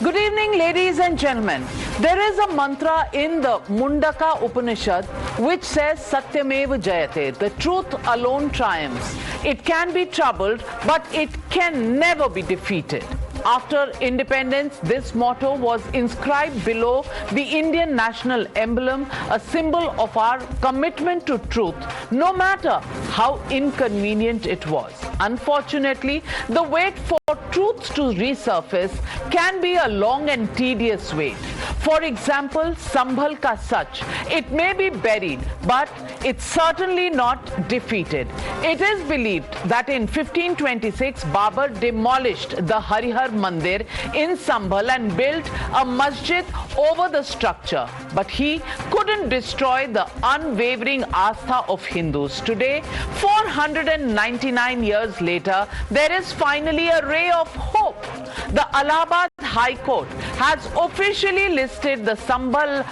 Good evening, ladies and gentlemen. There is a mantra in the Mundaka Upanishad which says Satyameva Jayate. The truth alone triumphs. It can be troubled, but it can never be defeated. After independence, this motto was inscribed below the Indian national emblem, a symbol of our commitment to truth, no matter how inconvenient it was. Unfortunately, the wait for truth to resurface can be a long and tedious wait. For example, Sambhal Ka Sach. It may be buried, but it's certainly not defeated. It is believed that in 1526, Babur demolished the Harihar Mandir in Sambhal and built a masjid over the structure. But he couldn't destroy the unwavering astha of Hindus. Today, 499 years later, there is finally a ray of hope. The Allahabad High Court has officially listed the Sambhal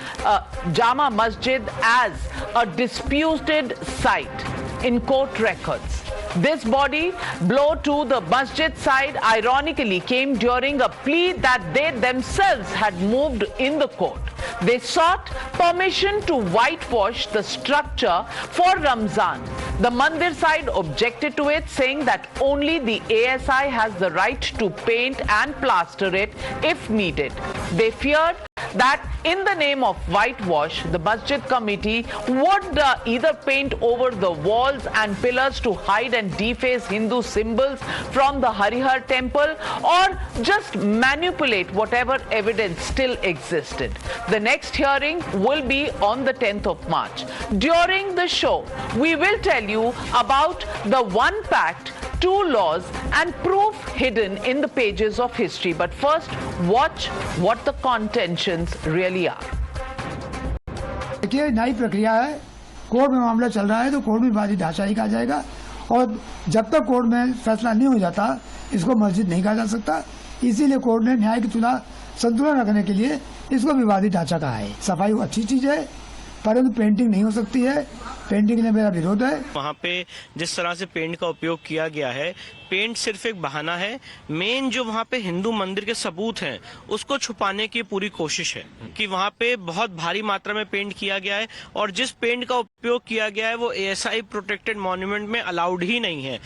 Jama Masjid as a disputed site in court records. This body blow to the masjid side ironically came during a plea that they themselves had moved in the court. They sought permission to whitewash the structure for Ramzan. The Mandir side objected to it, saying that only the ASI has the right to paint and plaster it if needed. They feared that in the name of whitewash, the masjid committee would either paint over the walls and pillars to hide and deface Hindu symbols from the Harihar temple, or just manipulate whatever evidence still existed. The next hearing will be on the 10th of March. During the show, we will tell you about the one pact, two laws and proof hidden in the pages of history. But first, watch what the contentions really are. देखिए, नई प्रक्रिया है। Court में मामला चल रहा है तो कोर्ट में विवादित ढांचा ही कहा जाएगा, और जब तक कोर्ट में फैसला नहीं हो जाता इसको मस्जिद नहीं कहा जा सकता। इसीलिए कोर्ट ने न्याय की संतुलन रखने के लिए इसको विवादित ढांचा कहा है। सफाई अच्छी चीज है, परंतु पेंटिंग नहीं हो सकती है। पेंटिंग में मेरा विरोध है। वहाँ पे जिस तरह से पेंट का उपयोग किया गया है, पेंट सिर्फ एक बहाना है। मेन जो वहाँ पे हिंदू मंदिर के सबूत हैं उसको छुपाने की पूरी कोशिश है कि वहाँ पे बहुत भारी मात्रा में पेंट किया गया है, और जिस पेंट का उपयोग किया गया है वो ASI प्रोटेक्टेड मॉन्यूमेंट में अलाउड ही नहीं है।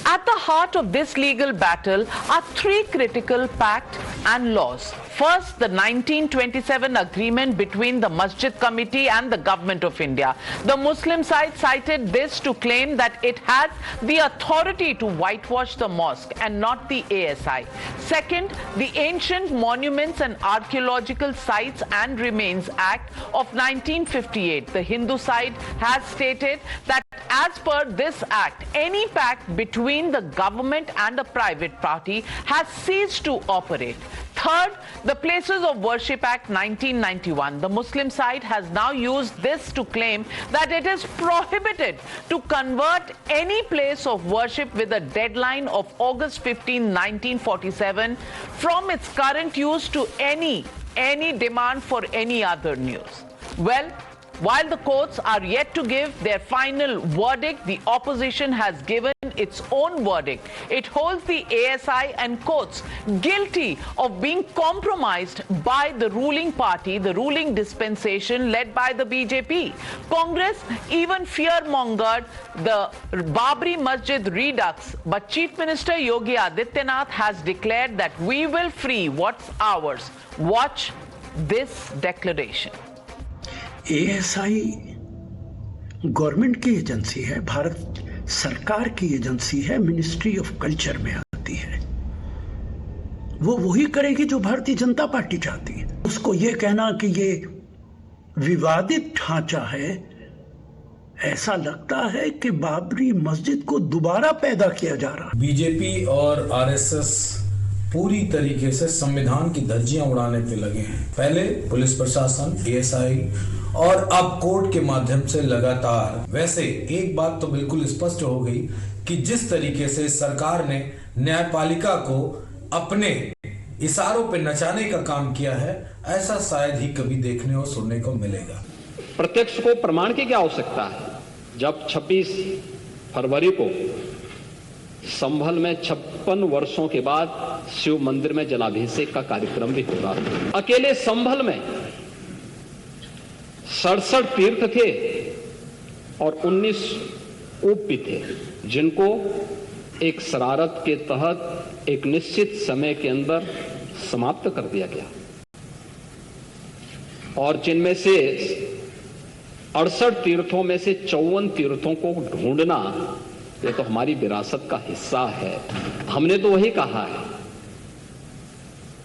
At the heart of this legal battle are three critical pacts and laws. First, the 1927 agreement between the Masjid Committee and the Government of India. The Muslim side cited this to claim that it has the authority to whitewash the mosque and not the ASI. Second, the Ancient Monuments and Archaeological Sites and Remains Act of 1958. The Hindu side has stated that as per this act, any pact between the government and a private party has ceased to operate. Third, the Places of Worship Act 1991. The Muslim side has now used this to claim that it is prohibited to convert any place of worship with a deadline of August 15, 1947 from its current use to any demand for any other news. Well, while the courts are yet to give their final verdict, the opposition has given its own verdict. It holds the ASI and courts guilty of being compromised by the ruling party, the ruling dispensation led by the BJP. Congress even fear-mongered the Babri Masjid redux, but Chief Minister Yogi Adityanath has declared that we will free what's ours. Watch this declaration. ASI government की agency है, भारत सरकार की agency है, ministry of culture में आती है। वो वही करेगी जो भारतीय जनता पार्टी चाहती है। उसको ये कहना कि ये विवादित ढांचा है, ऐसा लगता है कि बाबरी मस्जिद को दोबारा पैदा किया जा रहा है। बीजेपी और RSS पूरी तरीके से संविधान की धज्जियां उड़ाने पे लगे हैं। पहले पुलिस प्रशासन, ASI और अब कोर्ट के माध्यम से लगातार। वैसे एक बात तो बिल्कुल स्पष्ट हो गई कि जिस तरीके से सरकार ने न्यायपालिका को अपने इशारों पे नचाने का काम किया है, ऐसा शायद ही कभी देखने और सुनने को मिलेगा। प्रत्यक्ष को प्रमाण की क्या आवश्यकता है? जब 26 फरवरी को संभल में 56 वर्षों के बाद शिव मंदिर में जलाभिषेक का कार्यक्रम भी हो रहा है। अकेले संभल में 67 तीर्थ थे और 19 उप भी थे, जिनको एक शरारत के तहत एक निश्चित समय के अंदर समाप्त कर दिया गया, और जिनमें से 68 तीर्थों में से 54 तीर्थों को ढूंढना ये तो हमारी विरासत का हिस्सा है। हमने तो वही कहा है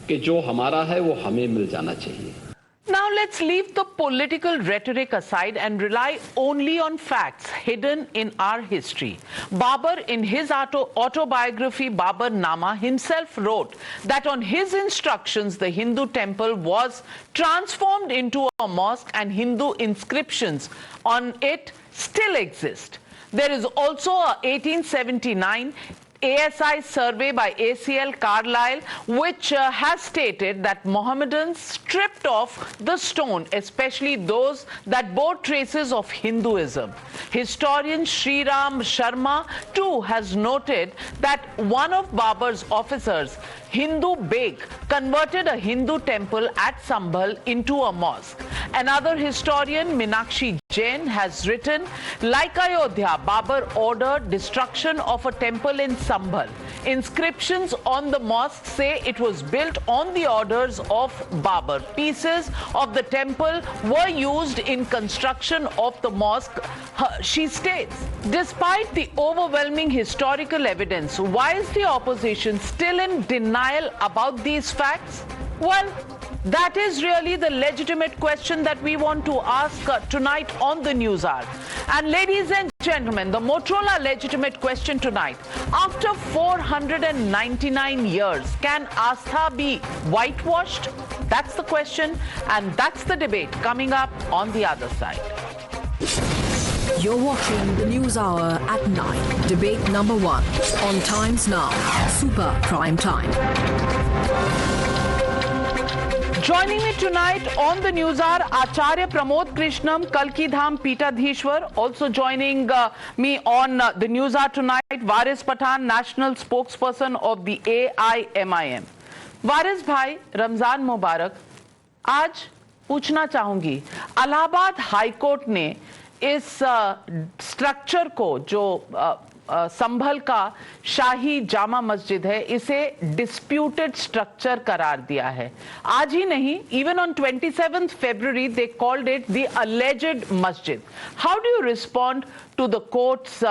कि जो हमारा है वो हमें मिल जाना चाहिए। Now let's leave the political rhetoric aside and rely only on facts hidden in our history. Babur, in his autobiography Babur Nama, himself wrote that on his instructions the Hindu temple was transformed into a mosque and Hindu inscriptions on it still exist. There is also a 1879 ASI survey by ACL Carlisle which has stated that Mohammedans stripped off the stone, especially those that bore traces of Hinduism. Historian Sriram Sharma too has noted that one of Babur's officers, Hindu Beg, converted a Hindu temple at Sambhal into a mosque. Another historian, Minakshi Jain, has written, like Ayodhya, Babur ordered destruction of a temple in Sambhal. Inscriptions on the mosque say it was built on the orders of Babur. Pieces of the temple were used in construction of the mosque, she states. Despite the overwhelming historical evidence, why is the opposition still in denial about these facts? Well, that is really the legitimate question that we want to ask tonight on the News Hour. And ladies and gentlemen, the Motorola legitimate question tonight. After 499 years, can Astha be whitewashed? That's the question, and that's the debate coming up on the other side. You're watching the News Hour at 9. Debate number 1 on Times Now, Super Prime Time. Joining me tonight on the News Hour, Acharya Pramod Krishnam, Kalkidham Peethadhishwar. Also joining me on the News Hour tonight, Varis Pathan, National Spokesperson of the AIMIM. वारिस भाई, रमजान मुबारक। आज पूछना चाहूंगी, Allahabad high court ने इस structure को जो संभल का शाही जामा मस्जिद है, इसे डिस्प्यूटेड स्ट्रक्चर करार दिया है। आज ही नहीं, even on 27th February they called it the alleged masjid. How do you respond to the court's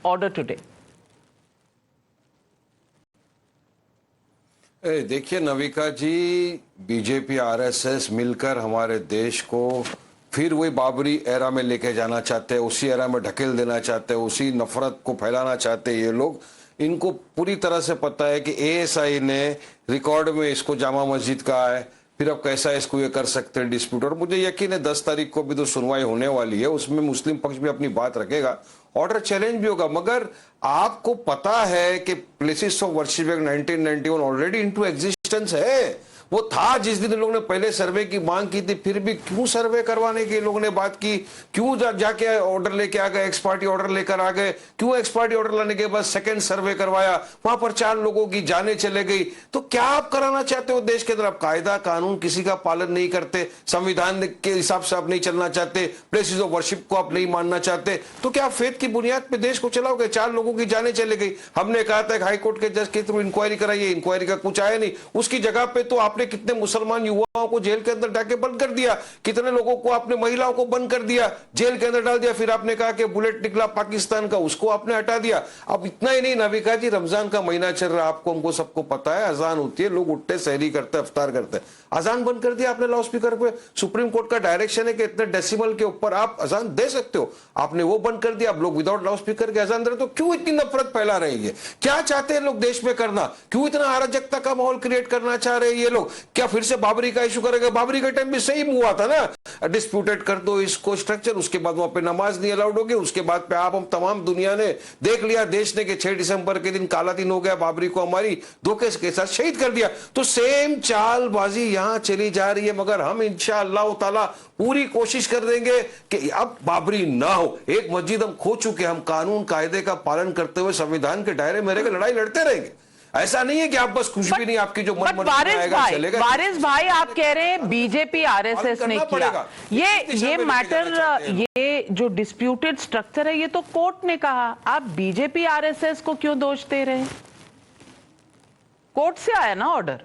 order today? देखिए नविका जी, बीजेपी आरएसएस मिलकर हमारे देश को फिर वही बाबरी एरा में लेके जाना चाहते हैं, उसी एरा में ढकेल देना चाहते हैं, उसी नफरत को फैलाना चाहते हैं ये लोग। इनको पूरी तरह से पता है कि एएसआई ने रिकॉर्ड में इसको जामा मस्जिद कहा है, फिर अब कैसा इसको ये कर सकते हैं डिस्प्यूट। और मुझे यकीन है 10 तारीख को भी तो सुनवाई होने वाली है, उसमें मुस्लिम पक्ष भी अपनी बात रखेगा, ऑर्डर चैलेंज भी होगा। मगर आपको पता है कि places of worship act 1991 already into existence है। वो था जिस दिन लोगों ने पहले सर्वे की मांग की थी, फिर भी क्यों सर्वे करवाने की लोगों ने बात की, क्यों जाके ऑर्डर लेके आ गए, एक्सपार्टी ऑर्डर लेकर आ गए, क्यों एक्सपार्टी ऑर्डर लाने के बाद सेकंड सर्वे करवाया, वहां पर 4 लोगों की जानें चले गई। तो क्या आप कराना चाहते हो देश के अंदर? आप कायदा कानून किसी का पालन नहीं करते, संविधान के हिसाब से आप नहीं चलना चाहते, प्लेसेस ऑफ वर्शिप को आप नहीं मानना चाहते, तो क्या आप फेथ की बुनियाद पे देश को चलाओगे? 4 लोगों की जानें चले गई। हमने कहा था हाईकोर्ट के जज के थ्रू इंक्वायरी कराइए, इंक्वायरी का कुछ आया नहीं। उसकी जगह पे तो आपने कितने मुसलमान युवाओं को जेल के अंदर डाके बंद कर दिया, कितने लोगों को आपने महिलाओं को बंद कर दिया, जेल के अंदर डाल दिया। फिर आपने कहा कि बुलेट निकला पाकिस्तान का, उसको आपने हटा दिया। अब इतना ही नहीं नविका जी, रमजान का महीना चल रहा है, आपको हमको सबको पता है, अजान होती है, लोग उठते सहरी करते हैं, इफ्तार करते हैं, अजान बंद कर दिया आपने लाउड स्पीकर पे। सुप्रीम कोर्ट का डायरेक्शन है कि इतने डेसिमल के ऊपर आप अजान दे सकते हो, आपने वो बंद कर दिया। आप लोग विदाउट लाउड स्पीकर के अजान दे रहे, तो क्यों इतनी नफरत फैला रहे हैं? क्या चाहते हैं लोग देश में करना? क्यों इतना अराजकता का माहौल क्रिएट करना चाह रहे हैं ये लोग? क्या फिर से बाबरी का इशू करेगा? बाबरी का टाइम भी सेम हुआ था ना, डिस्प्यूटेड कर दो इसको स्ट्रक्चर, उसके बाद वहां पे नमाज नहीं अलाउड होगी, उसके बाद पे आप हम तमाम दुनिया ने देख लिया, देश ने कि 6 दिसंबर के दिन काला दिन हो गया, बाबरी को हमारी धोखे के साथ शहीद कर दिया। तो सेम चालबाजी यहां चली जा रही है, मगर हम इंशाअल्लाह ताला पूरी कोशिश कर देंगे कि अब बाबरी ना हो। एक मस्जिद हम खो चुके, हम कानून कायदे का पालन करते हुए संविधान के दायरे में रहकर लड़ाई लड़ते रहेंगे। ऐसा नहीं है कि आप बस कुछ भी नहीं, आपकी जो मन वारिस भाई आप कह रहे हैं बीजेपी आरएसएस ने किया ये मैटर, ये जो डिस्प्यूटेड स्ट्रक्चर है ये तो कोर्ट ने कहा, आप बीजेपी आरएसएस को क्यों दोष दे रहे हैं? कोर्ट से आया ना ऑर्डर।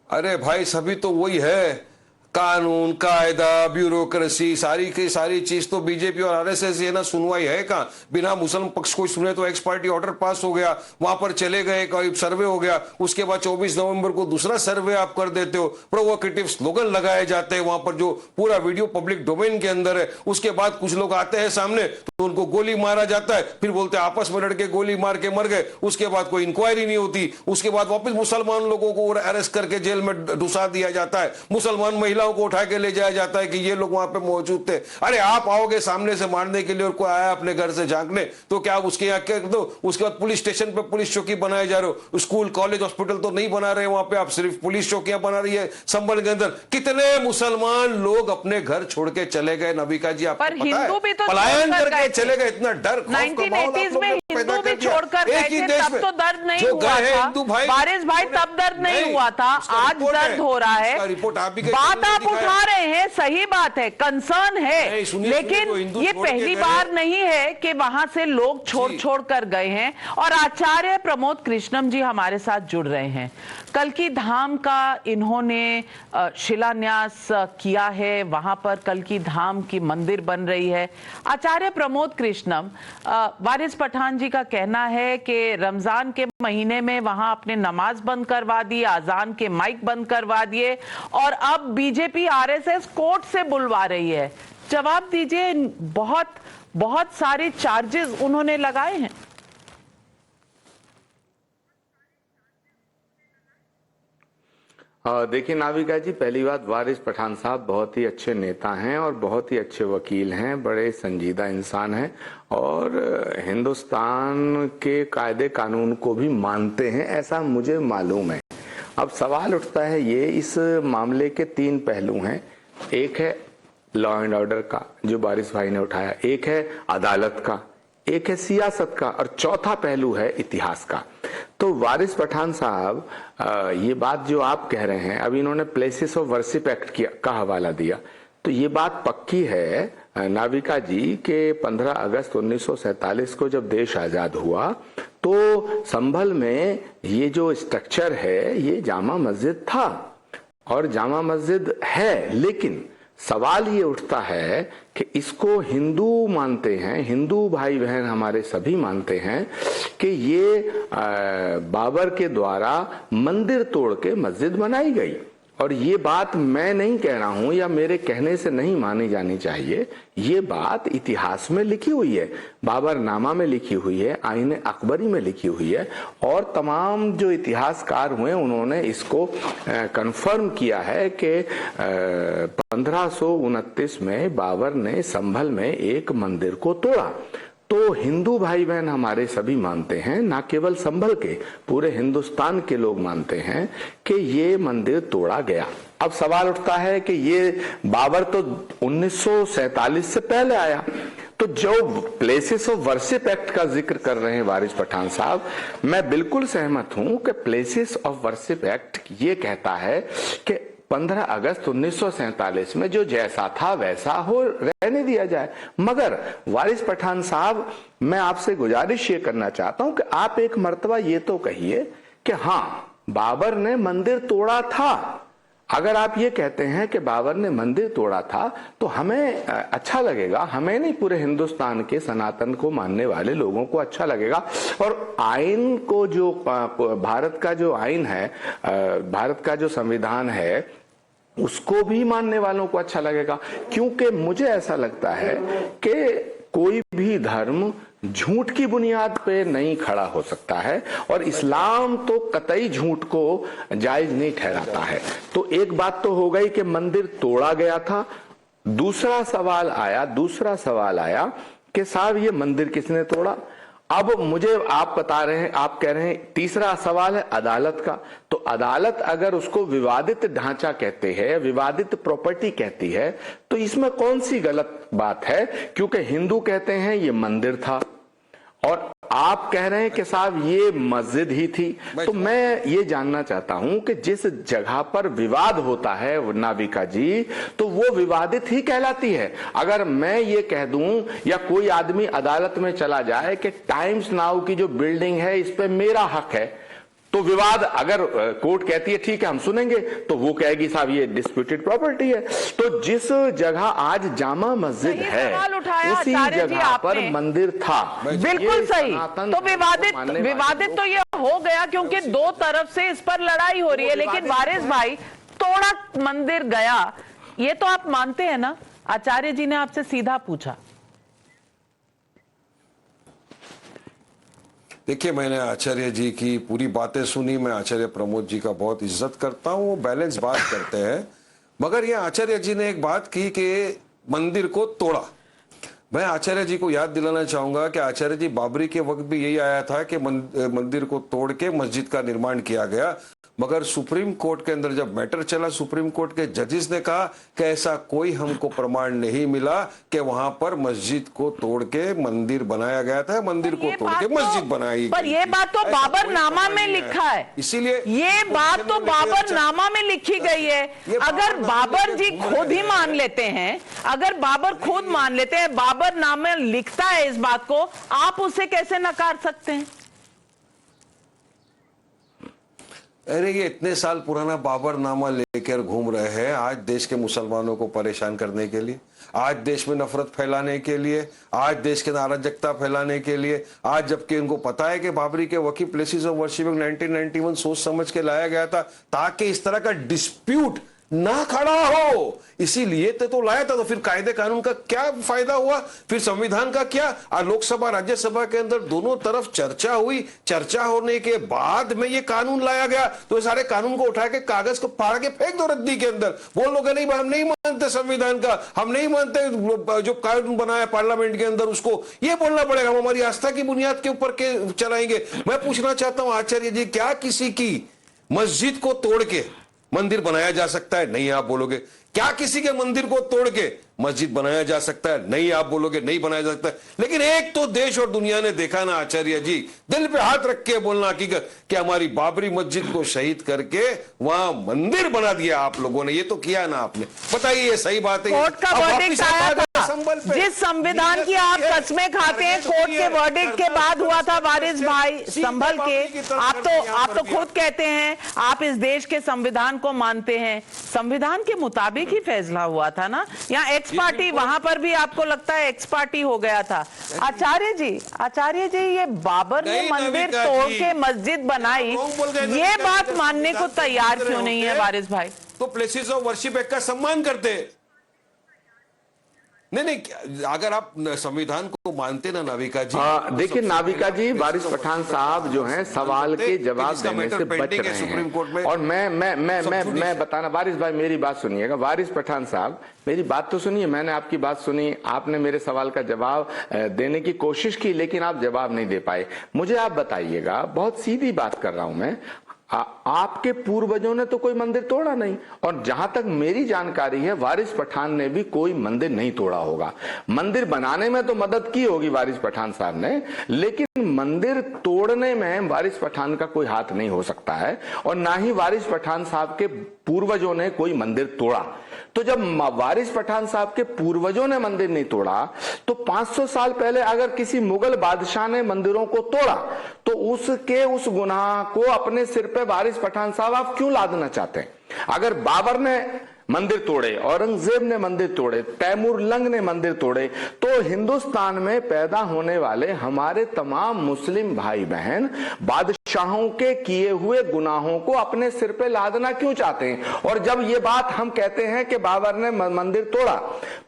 अरे भाई सभी तो वही है, कानून कायदा ब्यूरोक्रेसी सारी की सारी चीज तो बीजेपी और आरएसएस ये ना सुनवाई है कहां? बिना मुस्लिम पक्ष को सुने तो एक्स पार्टी ऑर्डर पास हो गया, वहां पर चले गए, कोई सर्वे हो गया, उसके बाद 24 नवंबर को दूसरा सर्वे आप कर देते हो, प्रोवोकेटिव स्लोगन लगाए जाते हैं वहां पर, जो पूरा वीडियो पब्लिक डोमेन के अंदर है। उसके बाद कुछ लोग आते हैं सामने तो उनको गोली मारा जाता है, फिर बोलते हैं आपस में लड़के गोली मार के मर गए, उसके बाद कोई इंक्वायरी नहीं होती, उसके बाद वापस मुसलमान लोगों को अरेस्ट करके जेल में घुसा दिया जाता है, मुसलमान महिलाओं को उठा के ले जाया जाता है कि ये लोग वहां पे मौजूद थे। अरे आप आओगे सामने से मारने के लिए और कोई आया अपने घर से झांकने तो क्या उसके यहाँ कर दो? उसके बाद पुलिस स्टेशन पे पुलिस चौकी बनाए जा रहे हो, स्कूल कॉलेज हॉस्पिटल तो नहीं बना रहे वहां पे, आप सिर्फ पुलिस चौकियां बना रही है संभल के अंदर। कितने मुसलमान लोग अपने घर छोड़ के चले गए नबिका जी, आपको पर पता हिंदू है? भी तो पलायन करके चले गए, इतना डर खौफ का माहौल 1980s में हिंदू भी छोड़कर गए थे, तब तो दर्द नहीं हुआ था वारिस भाई, तब दर्द नहीं हुआ था, आज दर्द हो रहा है। बात आप उठा रहे हैं, सही बात है, कंसर्न है, लेकिन ये पहली बार नहीं है कि वहां से लोग छोड़ कर गए हैं। और आचार्य प्रमोद कृष्णम जी हमारे साथ जुड़ रहे हैं। कल्की धाम का इन्होंने शिलान्यास किया है, वहां पर कल्की धाम की मंदिर बन रही है। आचार्य प्रमोद कृष्णम, वारिस पठान जी का कहना है कि रमजान के महीने में वहां आपने नमाज बंद करवा दी, अजान के माइक बंद करवा दिए, और अब बीजेपी आरएसएस कोर्ट से बुलवा रही है। जवाब दीजिए, बहुत सारे चार्जेस उन्होंने लगाए हैं। देखिए नाविका जी, पहली बात, वारिस पठान साहब बहुत ही अच्छे नेता हैं और बहुत ही अच्छे वकील हैं, बड़े संजीदा इंसान हैं और हिंदुस्तान के कायदे कानून को भी मानते हैं, ऐसा मुझे मालूम है। अब सवाल उठता है ये, इस मामले के 3 पहलू हैं। एक है लॉ एंड ऑर्डर का जो वारिस भाई ने उठाया, एक है अदालत का, एक है सियासत का, और चौथा पहलू है इतिहास का। तो वारिस पठान साहब, ये बात जो आप कह रहे हैं, अभी इन्होंने प्लेसेस ऑफ वर्शिप एक्ट का हवाला दिया, तो ये बात पक्की है नाविका जी के 15 अगस्त 1947 को जब देश आजाद हुआ तो संभल में ये जो स्ट्रक्चर है ये जामा मस्जिद था और जामा मस्जिद है, लेकिन सवाल ये उठता है कि इसको हिंदू मानते हैं, हिंदू भाई बहन हमारे सभी मानते हैं कि ये बाबर के द्वारा मंदिर तोड़ के मस्जिद बनाई गई। और ये बात मैं नहीं कह रहा हूं या मेरे कहने से नहीं मानी जानी चाहिए, ये बात इतिहास में लिखी हुई है, बाबरनामा में लिखी हुई है, आईन अकबरी में लिखी हुई है, और तमाम जो इतिहासकार हुए उन्होंने इसको कंफर्म किया है कि 1529 में बाबर ने संभल में एक मंदिर को तोड़ा। तो हिंदू भाई बहन हमारे सभी मानते हैं, ना केवल संभल के, पूरे हिंदुस्तान के लोग मानते हैं कि ये मंदिर तोड़ा गया। अब सवाल उठता है कि ये बाबर तो 1947 से पहले आया, तो जो प्लेसेस ऑफ वर्शिप एक्ट का जिक्र कर रहे हैं वारिस पठान साहब, मैं बिल्कुल सहमत हूं कि प्लेसेस ऑफ वर्शिप एक्ट ये कहता है कि 15 अगस्त 1947 में जो जैसा था वैसा हो रहने दिया जाए। मगर वारिस पठान साहब, मैं आपसे गुजारिश ये करना चाहता हूं कि आप एक मर्तबा ये तो कहिए कि हाँ बाबर ने मंदिर तोड़ा था। अगर आप ये कहते हैं कि बाबर ने मंदिर तोड़ा था तो हमें अच्छा लगेगा, हमें नहीं, पूरे हिंदुस्तान के सनातन को मानने वाले लोगों को अच्छा लगेगा। और आइन को, जो भारत का जो आइन है, भारत का जो संविधान है, उसको भी मानने वालों को अच्छा लगेगा। क्योंकि मुझे ऐसा लगता है कि कोई भी धर्म झूठ की बुनियाद पे नहीं खड़ा हो सकता है, और इस्लाम तो कतई झूठ को जायज नहीं ठहराता है। तो एक बात तो हो गई कि मंदिर तोड़ा गया था। दूसरा सवाल आया कि साहब ये मंदिर किसने तोड़ा। अब मुझे आप बता रहे हैं, आप कह रहे हैं तीसरा सवाल है अदालत का। तो अदालत अगर उसको विवादित ढांचा कहते हैं, विवादित प्रॉपर्टी कहती है, तो इसमें कौन सी गलत बात है? क्योंकि हिंदू कहते हैं ये मंदिर था और आप कह रहे हैं कि साहब ये मस्जिद ही थी। तो मैं ये जानना चाहता हूं कि जिस जगह पर विवाद होता है नाविका जी, तो वो विवादित ही कहलाती है। अगर मैं ये कह दूं या कोई आदमी अदालत में चला जाए कि टाइम्स नाउ की जो बिल्डिंग है इस पे मेरा हक है, तो विवाद अगर कोर्ट कहती है ठीक है हम सुनेंगे, तो वो कहेगी साहब ये डिस्प्यूटेड प्रॉपर्टी है। तो जिस जगह आज जामा मस्जिद है उसी जगह पर मंदिर था। बिल्कुल सही। तो विवादित तो ये हो गया क्योंकि दो तरफ से इस पर लड़ाई हो रही है। लेकिन वारिस भाई, तोड़ा मंदिर गया, ये तो आप मानते हैं ना? आचार्य जी ने आपसे सीधा पूछा। देखिए, मैंने आचार्य जी की पूरी बातें सुनी। मैं आचार्य प्रमोद जी का बहुत इज्जत करता हूँ, वो बैलेंस बात करते हैं। मगर ये आचार्य जी ने एक बात की कि मंदिर को तोड़ा। मैं आचार्य जी को याद दिलाना चाहूंगा कि आचार्य जी बाबरी के वक्त भी यही आया था कि मंदिर को तोड़ के मस्जिद का निर्माण किया गया। मगर सुप्रीम कोर्ट के अंदर जब मैटर चला, सुप्रीम कोर्ट के जजेस ने कहा कि ऐसा कोई हमको प्रमाण नहीं मिला कि वहां पर मस्जिद को तोड़ के मंदिर बनाया गया था, मंदिर को तोड़ के मस्जिद बनाई। पर ये बात तो बाबरनामा में लिखा है, इसीलिए ये बात तो बाबरनामा में लिखी गई है। अगर बाबर जी खुद ही मान लेते हैं, अगर बाबर खुद मान लेते हैं, बाबरनामा लिखता है इस बात को, आप उसे कैसे नकार सकते हैं? अरे ये इतने साल पुराना बाबरनामा लेकर घूम रहे हैं आज देश के मुसलमानों को परेशान करने के लिए, आज देश में नफरत फैलाने के लिए, आज देश के अराजकता फैलाने के लिए। आज जबकि उनको पता है कि बाबरी के वकी प्लेसेस ऑफ वर्शिप 1991 सोच समझ के लाया गया था ताकि इस तरह का डिस्प्यूट ना खड़ा हो, इसीलिए तो लाया था। तो फिर कायदे कानून का क्या फायदा हुआ? फिर संविधान का क्या? लोकसभा राज्यसभा के अंदर दोनों तरफ चर्चा हुई, चर्चा होने के बाद में ये कानून लाया गया। तो सारे कानून को उठा के कागज को फाड़ के फेंक दो रद्दी के अंदर। बोल लोगे नहीं हम नहीं मानते संविधान का, हम नहीं मानते जो कानून बनाया पार्लियामेंट के अंदर, उसको ये बोलना पड़ेगा। हम हमारी आस्था की बुनियाद के ऊपर के चलाएंगे। मैं पूछना चाहता हूं आचार्य जी, क्या किसी की मस्जिद को तोड़ के मंदिर बनाया जा सकता है? नहीं आप बोलोगे। क्या किसी के मंदिर को तोड़ के मस्जिद बनाया जा सकता है? नहीं आप बोलोगे, नहीं बनाया जा सकता है। लेकिन एक तो देश और दुनिया ने देखा ना आचार्य जी, दिल पे हाथ रख के बोलना हकीकत, कि हमारी बाबरी मस्जिद को शहीद करके वहां मंदिर बना दिया आप लोगों ने। ये तो किया ना आपने, बताइए ये सही बात है? कोर्ट का वर्डिक्ट आया था, जिस संविधान की आप कस्में खाते हैं, कोर्ट के वर्डिक्ट के बाद हुआ था। वारिस भाई संभल के, आप तो खुद कहते हैं आप इस देश के संविधान को मानते हैं। संविधान के मुताबिक ही फैसला हुआ था ना? यहाँ एक्स पार्टी, वहां पर भी आपको लगता है एक्स पार्टी हो गया था। आचार्य जी ये बाबर ने मंदिर तोड़ के मस्जिद बनाई, ये बात मानने को तैयार क्यों नहीं है वारिस भाई? तो प्लेसेस ऑफ वर्शिप एक्ट का सम्मान करते। नहीं, अगर आप संविधान को मानते ना नाविका जी, देखिए नाविका जी, वारिस पठान साहब जो हैं सवाल के जवाब देने से बच रहे सुप्रीम कोर्ट में। और मैं बताना, वारिस भाई मेरी बात सुनिएगा। वारिस पठान साहब मेरी बात तो सुनिए, मैंने आपकी बात सुनी, आपने मेरे सवाल का जवाब देने की कोशिश की, लेकिन आप जवाब नहीं दे पाए। मुझे आप बताइएगा, बहुत सीधी बात कर रहा हूं मैं, आपके पूर्वजों ने तो कोई मंदिर तोड़ा नहीं, और जहां तक मेरी जानकारी है वारिस पठान ने भी कोई मंदिर नहीं तोड़ा होगा। मंदिर बनाने में तो मदद की होगी वारिस पठान साहब ने, लेकिन मंदिर तोड़ने में वारिस पठान का कोई हाथ नहीं हो सकता है, और ना ही वारिस पठान साहब के पूर्वजों ने कोई मंदिर तोड़ा। तो जब वारिस पठान साहब के पूर्वजों ने मंदिर नहीं तोड़ा, तो 500 साल पहले अगर किसी मुगल बादशाह ने मंदिरों को तोड़ा, तो उसके उस गुनाह को अपने सिर पे वारिस पठान साहब आप क्यों लादना चाहते हैं? अगर बाबर ने मंदिर तोड़े, औरंगजेब ने मंदिर तोड़े, तैमूर लंग ने मंदिर तोड़े, तो हिंदुस्तान में पैदा होने वाले हमारे तमाम मुस्लिम भाई बहन बादशाह बादशाहों के किए हुए गुनाहों को अपने सिर पे लादना क्यों चाहते हैं? और जब ये बात हम कहते हैं कि बाबर ने मंदिर तोड़ा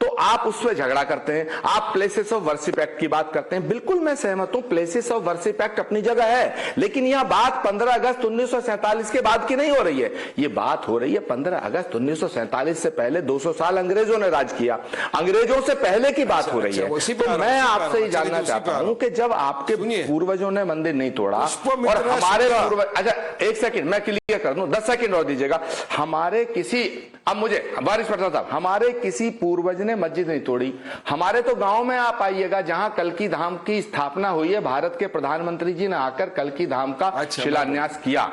तो आप उस पर झगड़ा करते हैं, आप प्लेसेस ऑफ वर्शिप एक्ट की बात करते हैं। बिल्कुल मैं सहमत हूं, प्लेसेस ऑफ वर्शिप एक्ट अपनी जगह है, लेकिन यह बात 15 अगस्त 1947 के बाद की नहीं हो रही है। ये बात हो रही है 15 अगस्त 1947 से पहले 200 साल अंग्रेजों ने राज किया, अंग्रेजों से पहले की बात हो रही है। तो मैं आपसे ये जानना चाहता हूं कि जब आपके पूर्वजों ने मंदिर नहीं तोड़ा और हमारे पूर्वज, अच्छा एक सेकंड मैं क्लियर कर दूं, 10 सेकंड और दीजिएगा, हमारे किसी, अब मुझे वारिस पठान साहब, हमारे किसी पूर्वज ने मस्जिद नहीं तोड़ी। हमारे तो गांव में आप आइएगा जहां कल्की धाम की स्थापना हुई है, भारत के प्रधानमंत्री जी ने आकर कल्की धाम का शिलान्यास किया।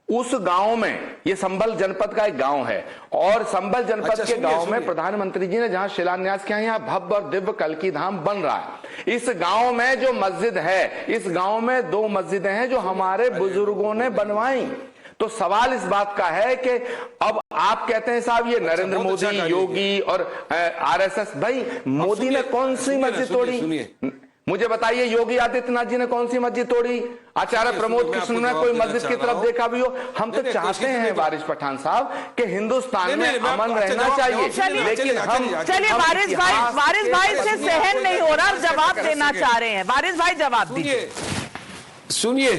उस गांव में, ये संभल जनपद का एक गांव है, और संभल जनपद के गांव में प्रधानमंत्री जी ने जहां शिलान्यास किया, यहां भव्य और दिव्य कल्की धाम बन रहा है। इस गांव में जो मस्जिद है, इस गांव में 2 मस्जिदें हैं जो हमारे बुजुर्गों ने बनवाई। तो सवाल इस बात का है कि अब आप कहते हैं साहब ये नरेंद्र मोदी, योगी और आरएसएस, भाई मोदी ने कौन सी मस्जिद तोड़ी? मुझे बताइए, योगी आदित्यनाथ जी ने कौन सी मस्जिद तोड़ी? आचार्य प्रमोद कृष्ण ने कोई मस्जिद की तरफ देखा भी हो? हम तो चाहते हैं वारिस पठान साहब कि हिंदुस्तान में अमन रहना चाहिए, लेकिन हम, चलिए वारिस भाई से सहन नहीं हो रहा, जवाब देना चाह रहे हैं। वारिस भाई जवाब दीजिए। सुनिए,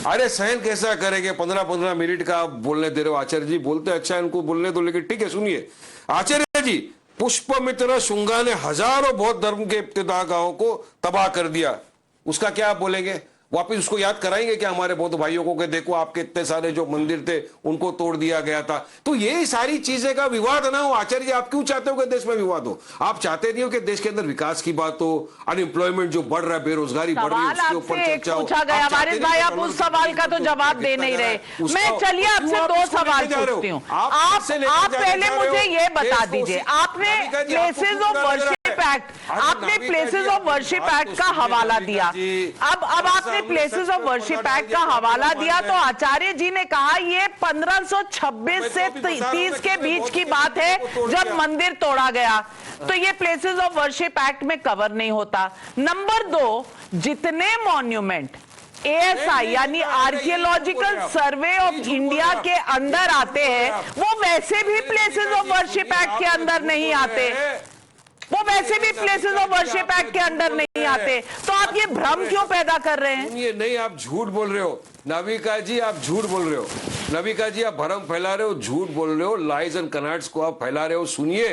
अरे सहन कैसा करेंगे? 15-15 मिनट का आप बोलने दे रहे हो। आचार्य जी बोलते अच्छा है, इनको बोलने दो, लेकिन ठीक है सुनिए। आचार्य जी, पुष्पमित्र शुंगा ने हजारों बौद्ध धर्म के इब्तिदागाहों को तबाह कर दिया, उसका क्या आप बोलेंगे? वापिस उसको याद कराएंगे क्या हमारे बौद्ध भाइयों को कि देखो आपके इतने सारे जो मंदिर थे उनको तोड़ दिया गया था? तो ये सारी चीजें का विवाद ना हो। आचार्य जी, आप क्यों चाहते हो कि देश में विवाद हो? आप चाहते नहीं हो कि देश के अंदर विकास की बात हो, अनएम्प्लॉयमेंट जो बढ़ रहा है, बेरोजगारी बढ़ रही है, उसके ऊपर चर्चा हो। पूछा गया वारिस भाई, आप उस सवाल का तो जवाब दे नहीं रहे। मैं चलिए आपसे 2 सवाल पूछती हूँ। आप पहले मुझे ये बता दीजिए, आपने प्लेसेस ऑफ वर्शिप एक्ट, आपने प्लेसेस ऑफ वर्शिप एक्ट का हवाला दिया। अब आपने प्लेसेस ऑफ वर्शिप एक्ट का हवाला दिया तो आचार्य जी ने कहा ये 1526 से 30 के बीच की बात है जब मंदिर तोड़ा गया, तो ये प्लेसेस ऑफ वर्शिप एक्ट में कवर नहीं होता। नंबर 2, जितने मॉन्यूमेंट ASI यानी आर्कियोलॉजिकल सर्वे ऑफ इंडिया के अंदर आते हैं वो वैसे भी प्लेसेस ऑफ वर्शिप एक्ट के अंदर नहीं आते, वो वैसे भी प्लेसेस ऑफ वर्शिप एक्ट के अंदर नहीं आते। तो आप ये भ्रम क्यों पैदा कर रहे हैं? ये नहीं, आप झूठ बोल रहे हो नाविका जी, आप झूठ बोल रहे हो नाविका जी, आप भ्रम फैला रहे हो, झूठ बोल रहे हो, लाइज एंड कनाट्स को आप फैला रहे हो। सुनिए,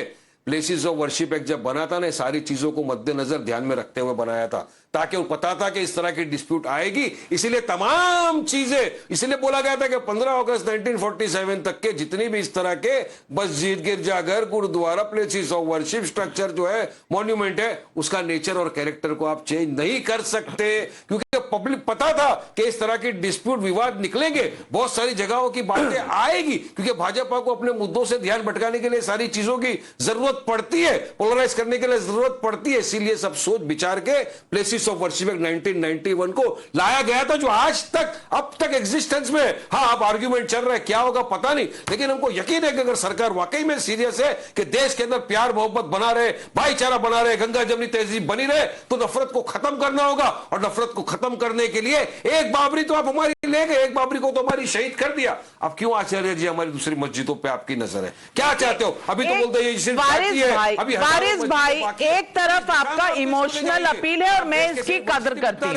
प्लेसेस ऑफ वर्शिप एक्ट जब बना था ना, सारी चीजों को मद्देनजर ध्यान में रखते हुए बनाया था, ताकि उनको पता था कि इस तरह की डिस्प्यूट आएगी, इसीलिए तमाम चीजें, इसलिए बोला गया था कि 15 अगस्त 1947 तक के जितनी भी इस तरह के मस्जिद, गिरजाघर, गुरुद्वारा, प्लेसेस ऑफ वर्शिप स्ट्रक्चर जो है, मॉन्यूमेंट है, उसका नेचर और कैरेक्टर को आप चेंज नहीं कर सकते, क्योंकि पब्लिक पता था कि इस तरह की डिस्प्यूट, विवाद निकलेंगे, बहुत सारी जगहों की बातें आएगी, क्योंकि भाजपा को अपने मुद्दों से ध्यान भटकाने के लिए सारी चीजों की जरूरत पड़ती है, पोलराइज करने के लिए जरूरत पड़ती है, इसीलिए सब सोच विचार के प्लेसेस ऑफ वर्शिप एक्ट 1991 को लाया गया था, जो आज तक, अब तक एग्जिस्टेंस में। हाँ, अब आर्ग्यूमेंट चल रहा है, क्या होगा पता नहीं, लेकिन हमको यकीन है कि अगर सरकार वाकई में सीरियस है कि देश के अंदर प्यार मोहब्बत बना रहे, भाईचारा बना रहे, गंगा जमनी तहजीब बनी रहे, तो नफरत को खत्म करना होगा। और नफरत को खत्म करने के लिए एक बाबरी तो आप हमारी ले गए, एक बाबरी को तो हमारी शहीद कर दिया, अब क्यों आचार्य जी हमारी दूसरी मस्जिदों पे आपकी नजर है? क्या चाहते हो? अभी तो बोलते हैं वारिस भाई, एक तरफ आपका इमोशनल अपील है और मैं इसकी कदर करती हूँ।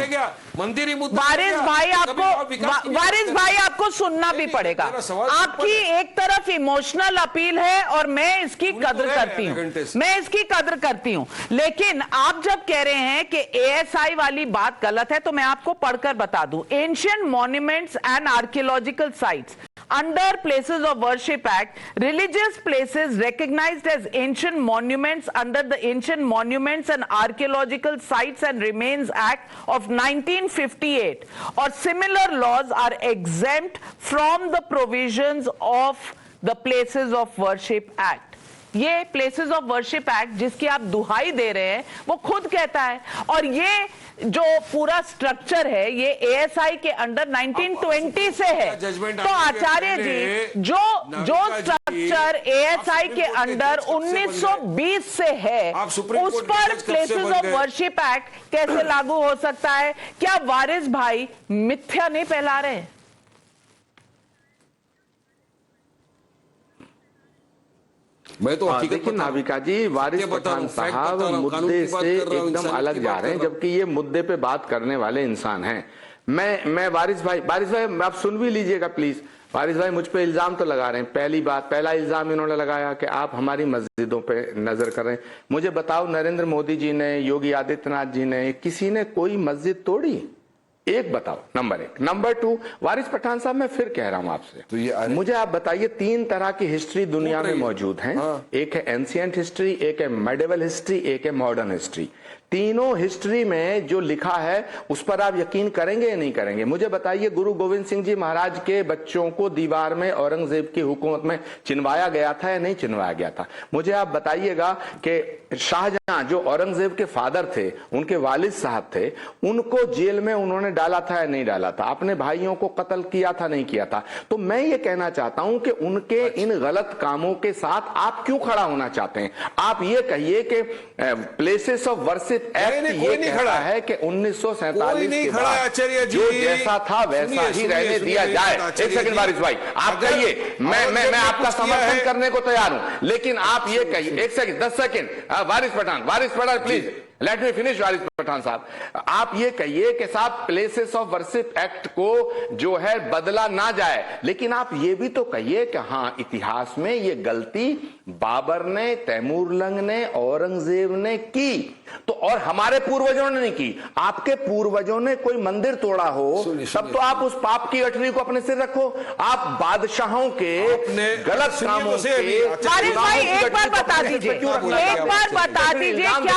मंदिर वारिस भाई आपको सुनना भी पड़ेगा। आपकी एक तरफ इमोशनल अपील है और मैं इसकी कदर करती हूँ, लेकिन आप जब कह रहे हैं कि ASI वाली बात गलत है तो मैं आपको पढ़कर बता दूं। Ancient monuments and archaeological sites under Places of Worship Act, religious places recognized as ancient monuments under the Ancient Monuments and Archaeological Sites and Remains Act of 1958 or similar laws are exempt from the provisions of the Places of Worship Act. ये places of worship act जिसकी आप दुहाई दे रहे हैं वो खुद कहता है, और ये जो पूरा स्ट्रक्चर है ये ASI के अंडर 1920 से है। तो आचार्य जी जो स्ट्रक्चर एएसआई के अंडर 1920 से है, आप सुप्रीम उस कोर्ट पर के जज कब से प्लेसेस बन ऑफ गए? वर्शिप एक्ट कैसे लागू हो सकता है? क्या वारिस भाई मिथ्या नहीं फैला रहे? मैं तो हकीकत देखिए नाविका जी, वारिस पठान साहब मुद्दे से एकदम अलग जा रहे हैं, जबकि ये मुद्दे पे बात करने वाले इंसान हैं। मैं वारिस भाई आप सुन भी लीजिएगा प्लीज। वारिस भाई मुझ पे इल्जाम तो लगा रहे हैं। पहला इल्जाम इन्होंने लगाया कि आप हमारी मस्जिदों पे नजर कर रहे हैं। मुझे बताओ, नरेंद्र मोदी जी ने, योगी आदित्यनाथ जी ने, किसी ने कोई मस्जिद तोड़ी? एक बताओ, नंबर 1। नंबर 2, वारिस पठान साहब मैं फिर कह रहा हूं आपसे, तो ये मुझे आप बताइए, 3 तरह की हिस्ट्री दुनिया में मौजूद है। हाँ। एक है एंशिएंट हिस्ट्री, एक है मेडिवल हिस्ट्री, एक है मॉडर्न हिस्ट्री। तीनों हिस्ट्री में जो लिखा है उस पर आप यकीन करेंगे या नहीं करेंगे? मुझे बताइए, गुरु गोविंद सिंह जी महाराज के बच्चों को दीवार में औरंगजेब की हुकूमत में चिनवाया गया था या नहीं चिनवाया गया था? मुझे आप बताइएगा कि शाहजहां जो औरंगजेब के फादर थे, उनके वालिद साहब थे, उनको जेल में उन्होंने डाला था या नहीं डाला था? अपने भाइयों को कत्ल किया था नहीं किया था? तो मैं ये कहना चाहता हूं कि उनके इन गलत कामों के साथ आप क्यों खड़ा होना चाहते हैं? आप ये कहिए कि प्लेसेस ऑफ वर्शिप एक्ट ये कहता है कि 1947 के बाद जो जैसा था वैसा ही रहने दिया जाए। एक सेकंड वारिस भाई, आप कहिए, मैं आपका समर्थन करने को तैयार हूं, लेकिन आप ये कहिए, 1 second 10 second, Waris Pathan please let me finish. Waris Pathan साहब, आप ये कहिए कि साहब प्लेसेस ऑफ वर्शिप एक्ट को जो है बदला ना जाए, लेकिन आप ये भी तो कहिए कि हाँ, इतिहास में ये गलती बाबर ने, तैमूरलंग ने, औरंगजेब ने की, तो और हमारे पूर्वजों ने नहीं की। आपके पूर्वजों ने कोई मंदिर तोड़ा हो तब तो आप उस पाप की गठरी को अपने सिर रखो। आप बादशाहों के गलत कामों से वारिस भाई एक बार बता दीजिए, क्या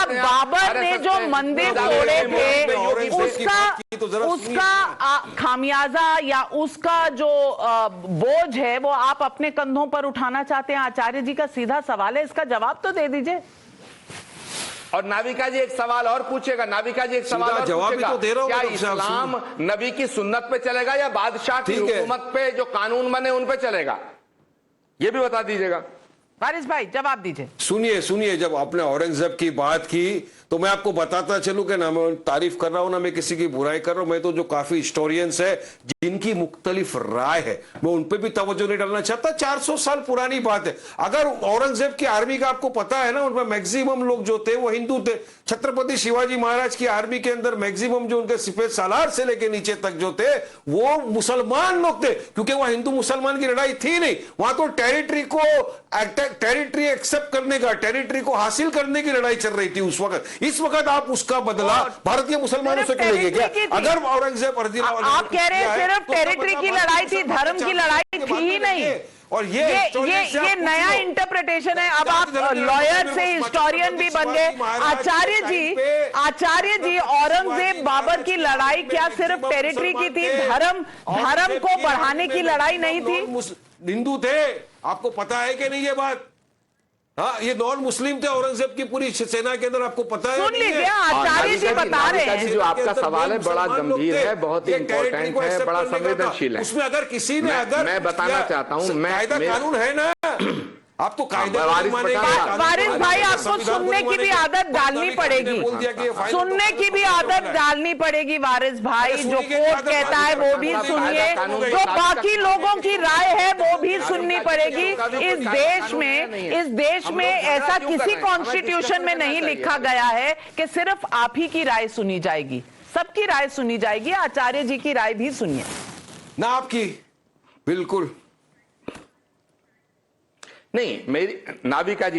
बाबर ने जो मंदिर तोड़े थे उसका खामियाजा या उसका जो बोझ है वो आप अपने कंधों पर उठाना चाहते हैं? आचार्य जी का सीधा सवाल है, इसका जवाब तो दे दीजिए। और नाविका जी एक सवाल और पूछेगा, क्या इस्लाम नबी की सुन्नत पे चलेगा या बादशाह की हुकूमत पे जो कानून बने उन पे चलेगा? ये भी बता दीजिएगा। वारिस भाई जवाब दीजिए। सुनिए, जब आपने औरंगजेब की बात की तो मैं आपको बताता चलूं कि ना मैं तारीफ कर रहा हूं ना मैं किसी की बुराई कर रहा हूं। मैं तो जो काफी हिस्टोरियंस है जिनकी मुख्तलिफ राय है, मैं उन पे भी तवज्जो नहीं डालना चाहता। 400 साल पुरानी बात है। अगर औरंगजेब की आर्मी का आपको पता है ना, उनमें मैक्सिमम लोग जो थे वो हिंदू थे। छत्रपति शिवाजी महाराज की आर्मी के अंदर मैक्सिमम जो उनके सिपह सालार से लेके नीचे तक जो थे वो मुसलमान लोग थे, क्योंकि वहां हिंदू मुसलमान की लड़ाई थी नहीं। वहां तो टेरिटरी एक्सेप्ट करने का, टेरिटरी को हासिल करने की लड़ाई चल रही थी उस वक्त। इस वक्त आप उसका बदला भारतीय मुसलमानों से करेंगे क्या? अगर औरंगजेब आप कह रहे हैं सिर्फ टेरिटरी की लड़ाई थी, धर्म की लड़ाई थी ही नहीं। और ये नया इंटरप्रिटेशन है। अब आप लॉयर से हिस्टोरियन भी बन गए। आचार्य जी, औरंगजेब बाबर की लड़ाई क्या सिर्फ टेरिटरी की थी? धर्म को बढ़ाने की लड़ाई नहीं थी? हिंदू थे, आपको पता है कि नहीं ये बात? हाँ, ये नॉन मुस्लिम थे औरंगजेब की पूरी सेना के अंदर, आपको पता है? सुन लीजिए, आचार्य जी बता रहे हैं। जो आपका सवाल है बड़ा गंभीर है, बहुत ही इंपॉर्टेंट है, बड़ा संवेदनशील है। उसमें अगर किसी ने मैं बताना चाहता हूँ, कायदा कानून है ना, आप तो कायदा वारिस भाई, आपको सुनने की भी आदत डालनी पड़ेगी, सुनने की भी आदत डालनी पड़ेगी। वारिस भाई, जो कोर्ट कहता है वो भी सुनिए, जो बाकी लोगों की राय है वो भी सुननी पड़ेगी। इस देश में ऐसा किसी कॉन्स्टिट्यूशन में नहीं लिखा गया है कि सिर्फ आप ही की राय सुनी जाएगी, सबकी राय सुनी जाएगी। आचार्य जी की राय भी सुनिए ना, आपकी बिल्कुल नहीं। मेरी नाविका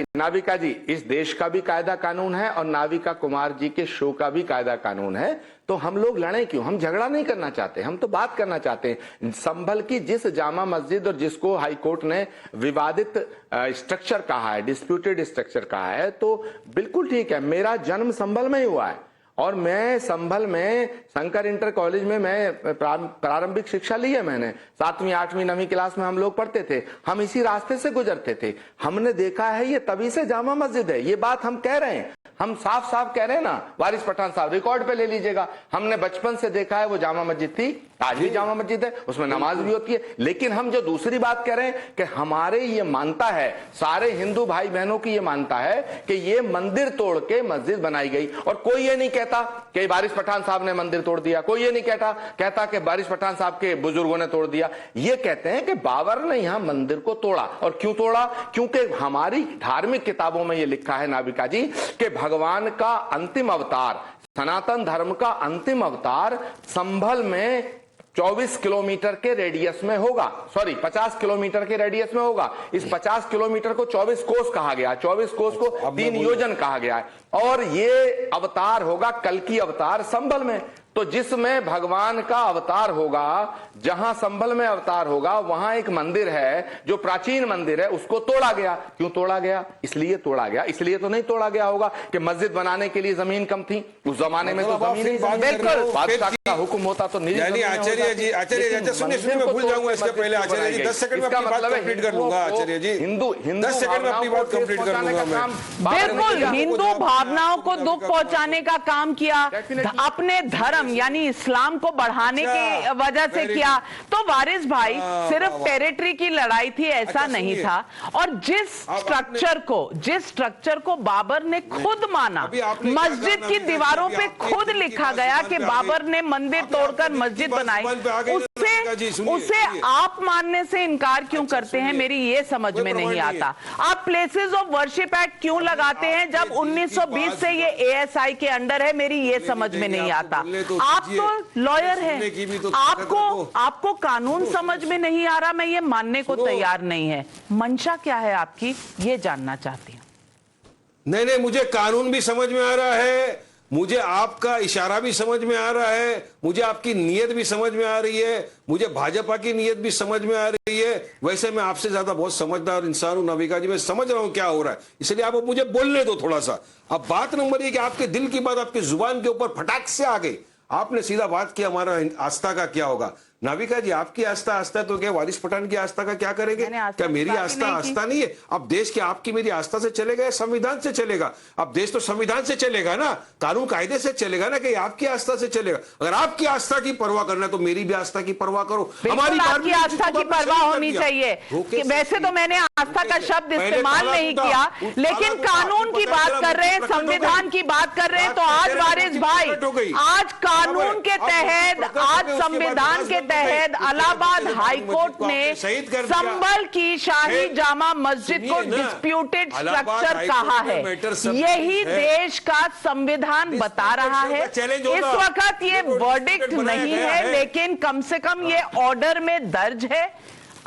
जी, इस देश का भी कायदा कानून है और नाविका कुमार जी के शो का भी कायदा कानून है। तो हम लोग लड़ें क्यों? हम झगड़ा नहीं करना चाहते, हम तो बात करना चाहते हैं। संभल की जिस जामा मस्जिद और जिसको हाई कोर्ट ने विवादित स्ट्रक्चर कहा है, डिस्प्यूटेड स्ट्रक्चर कहा है, तो बिल्कुल ठीक है। मेरा जन्म संभल में ही हुआ है और मैं संभल में शंकर इंटर कॉलेज में मैं प्रारंभिक शिक्षा ली है। मैंने 7वीं 8वीं 9वीं क्लास में हम लोग पढ़ते थे, हम इसी रास्ते से गुजरते थे। हमने देखा है ये तभी से जामा मस्जिद है, ये बात हम कह रहे हैं। हम साफ साफ कह रहे हैं ना, वारिस पठान साहब रिकॉर्ड पे ले लीजिएगा, हमने बचपन से देखा है वो जामा मस्जिद थी, आज भी जामा मस्जिद है, उसमें नमाज भी होती है। लेकिन हम जो दूसरी बात कह रहे हैं कि हमारे ये मानता है, सारे हिंदू भाई बहनों की ये मानता है कि ये मंदिर तोड़ के मस्जिद बनाई गई, और कोई ये नहीं कहता कि वारिस पठान साहब ने मंदिर तोड़ दिया, कोई ये नहीं कहता कि वारिस पठान साहब के बुजुर्गों ने तोड़ दिया। ये कहते हैं कि बाबर ने यहां मंदिर को तोड़ा। और क्यों तोड़ा? क्योंकि हमारी धार्मिक किताबों में यह लिखा है नाविका जी कि भगवान का अंतिम अवतार, सनातन धर्म का अंतिम अवतार संभल में 24 किलोमीटर के रेडियस में होगा, सॉरी 50 किलोमीटर के रेडियस में होगा। इस 50 किलोमीटर को 24 कोस कहा गया, 24 कोस को 3 योजन कहा गया है, और ये अवतार होगा कल्कि अवतार संभल में। तो जिसमें भगवान का अवतार होगा, जहां संभल में अवतार होगा, वहां एक मंदिर है जो प्राचीन मंदिर है, उसको तोड़ा गया। क्यों तोड़ा गया? इसलिए तोड़ा गया। इसलिए तो नहीं तोड़ा गया होगा कि मस्जिद बनाने के लिए जमीन कम थी, उस जमाने में तो जमीन ही बिल्कुल बादशाह का हुक्म होता तो नहीं। आचार्य जी सुनिए, मैं भूल जाऊंगा इसके पहले आचार्य जी 10 सेकंड में अपनी बात कंप्लीट कर लूंगा। आचार्य जी हिंदू 10 सेकंड में अपनी बात कंप्लीट कर लूंगा मैं। बिल्कुल, हिंदू भावनाओं को दुख पहुंचाने का काम किया, अपने धर्म यानी इस्लाम को बढ़ाने की वजह से किया। तो वारिस भाई सिर्फ टेरिटरी की लड़ाई थी ऐसा नहीं था, और जिस स्ट्रक्चर को बाबर ने खुद माना, मस्जिद की दीवारों पे खुद लिखा गया कि बाबर ने मंदिर तोड़कर मस्जिद बनाई, उसे आप मानने से इनकार क्यों करते हैं? मेरी ये समझ में नहीं आता। आप प्लेसेस ऑफ वर्शिप एक्ट क्यों लगाते हैं जब 1920 से ये एएसआई के अंडर है? मेरी ये समझ में नहीं आता। आप तो लॉयर हैं, आपको कानून समझ में नहीं आ रहा, मैं ये मानने को तैयार नहीं है। मंशा क्या है आपकी, ये जानना चाहती हूँ। नहीं, मुझे कानून भी समझ में आ रहा है, मुझे आपका इशारा भी समझ में आ रहा है, मुझे आपकी नीयत भी समझ में आ रही है, मुझे भाजपा की नीयत भी समझ में आ रही है। वैसे मैं आपसे ज्यादा बहुत समझदार इंसान हूं नाविका जी, मैं समझ रहा हूं क्या हो रहा है, इसलिए आप मुझे बोलने दो थोड़ा सा। अब बात नंबर ये कि आपके दिल की बात आपकी जुबान के ऊपर फटाक से आ गई, आपने सीधा बात किया हमारा आस्था का क्या होगा। नाविका जी, आपकी आस्था तो क्या वारिस पठान की आस्था का क्या करेंगे? क्या मेरी आस्था नहीं है? अब देश की आपकी मेरी आस्था से चलेगा या संविधान से चलेगा? अब देश तो संविधान से चलेगा ना, कानून कायदे से चलेगा ना, कि आपकी आस्था से चलेगा। अगर आपकी आस्था की परवाह करना है तो मेरी भी आस्था की परवाह करो। हमारी आपकी आस्था की परवाह होनी चाहिए। वैसे तो मैंने आस्था का शब्द इस्तेमाल नहीं किया, लेकिन कानून की बात कर रहे हैं, संविधान की बात कर रहे हैं, तो आज वारिस भाई, आज कानून के तहत, आज संविधान के तहत इलाहाबाद हाईकोर्ट ने संभल की शाही जामा मस्जिद को डिस्प्यूटेड स्ट्रक्चर कहा है। यही देश का संविधान बता रहा है। इस वक्त ये वर्डिक्ट नहीं है, लेकिन कम से कम ये ऑर्डर में दर्ज है।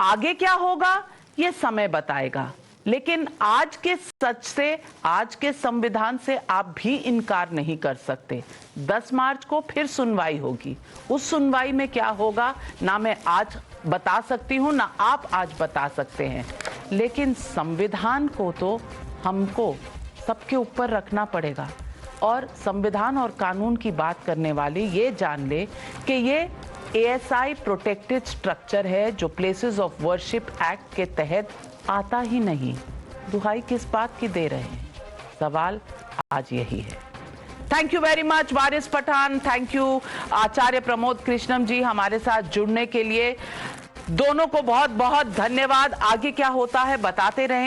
आगे क्या होगा ये समय बताएगा, लेकिन आज के सच से, आज के संविधान से आप भी इनकार नहीं कर सकते। 10 मार्च को फिर सुनवाई होगी, उस सुनवाई में क्या होगा ना मैं आज बता सकती हूं, ना आप आज बता सकते हैं, लेकिन संविधान को तो हमको सबके ऊपर रखना पड़ेगा। और संविधान और कानून की बात करने वाले ये जान ले कि ये एएसआई प्रोटेक्टेड स्ट्रक्चर है जो प्लेसेस ऑफ वर्शिप एक्ट के तहत आता ही नहीं। दुहाई किस बात की दे रहे हैं? सवाल आज यही है। Thank you very much Waris Pathan, thank you Acharya Pramod Krishnam ji हमारे साथ जुड़ने के लिए। दोनों को बहुत बहुत धन्यवाद। आगे क्या होता है बताते रहें।